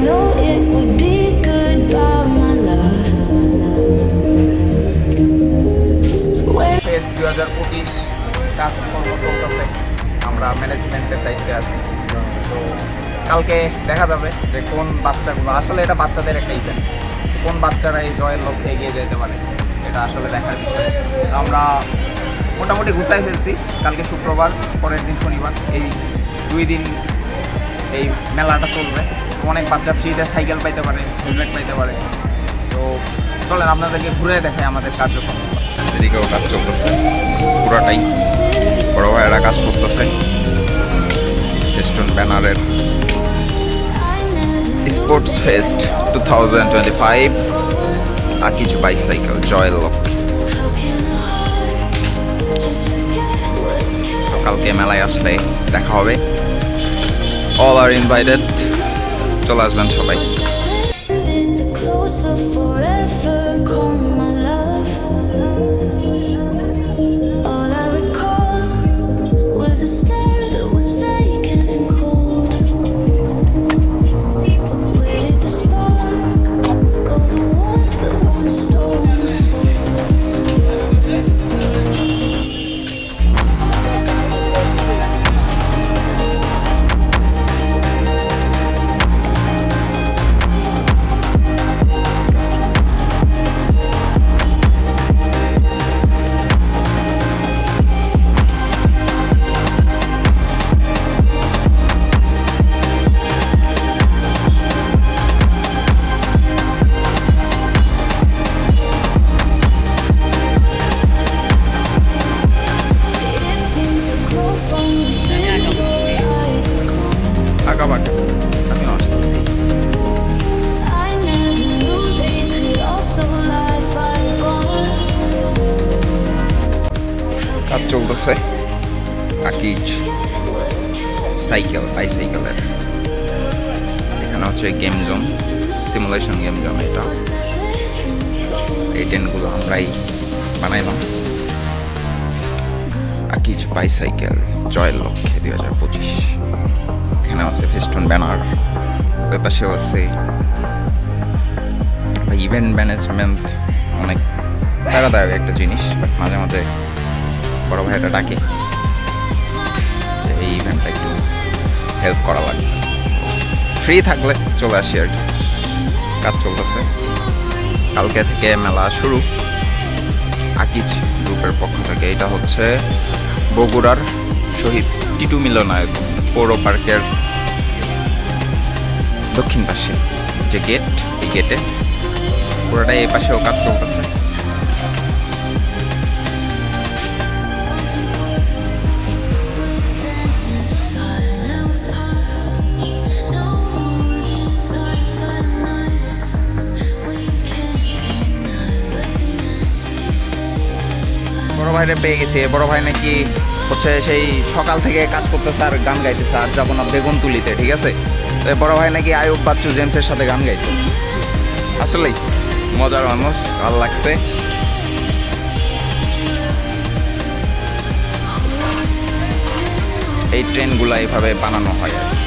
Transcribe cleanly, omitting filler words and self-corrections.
know it would be goodbye, my love. Face 2025 কাজকর্ম চলতেছে, আমরা ম্যানেজমেন্টের দায়িত্বে আছি। তো কালকে দেখা যাবে যে কোন বাচ্চাগুলো, আসলে এটা বাচ্চাদের একটা ইভেন্ট, কোন বাচ্চারা এই জয়ের লক্ষ্যে এগিয়ে যেতে পারে এটা আসলে দেখার বিষয়। আমরা মোটামুটি গুছাই ফেলছি, কালকে শুক্রবার, পরের দিন শনিবার, এই 2 দিন এই মেলাটা চলবে। অনেক বাচ্চা ফ্রিতে সাইকেল পাইতে পারে, হেলমেট পাইতে পারে। তো চলেন আপনাদেরকে ঘুরে দেখাই আমাদের কার্যক্রম। এদিকেও কাজ চলতেছে পুরাটাই, বড় ভাইয়েরা কাজ করতেছে ফেস্টুন ব্যানারের। স্পোর্টস ফেস্ট 2025 আকিজ বাইসাইকেল জয়ের লক্ষ্যে। তো কালকে মেলায় আসলে দেখা হবে, অল আর ইনভাইটেড, চলে আসবেন সবাই। কাজ চলতেছে আকিজ সাইকেল বাইসাইকেলের। এখানে হচ্ছে game zone, simulation game zone. এটা এই ট্রেনগুলো আমরাই বানাইলাম। আকিজ বাইসাইকেল জয়ের লক্ষ্যে 2025। এখানে আছে ফেস্টুন ব্যানার, ওই পাশেও আছে ইভেন্ট ম্যানেজমেন্ট। অনেক প্যারাদায়ক একটা জিনিস, বাট মাঝে মাঝে বড় ভাইটা ডাকে এই ইভেন্টটা একটু হেল্প করা লাগবে। ফ্রি থাকলে চলে আসি আর কি। কাজ চলতেছে, কালকে থেকে মেলা শুরু আকিজ গ্রুপের পক্ষ থেকে। এটা হচ্ছে বগুড়ার শহীদ টিটু মিলনায়তন পৌর পার্কের দক্ষিণ পাশে যে গেট, এই গেটে পুরোটাই এই পাশেও কাজ চলতেছে। বড় ভাইরে পেয়ে গেছি। বড় ভাই নাকি হচ্ছে সেই সকাল থেকে কাজ করতেছে আর গান গাইছে। স্যার যাবো না বেগুন তুলিতে, ঠিক আছে? তো বড় ভাই নাকি আয়ুব বাচ্চু জেমসের সাথে গান গাইতো। আসলেই মজার মানুষ, ভালো লাগছে। এই ট্রেনগুলো এইভাবে বানানো হয় আর কি।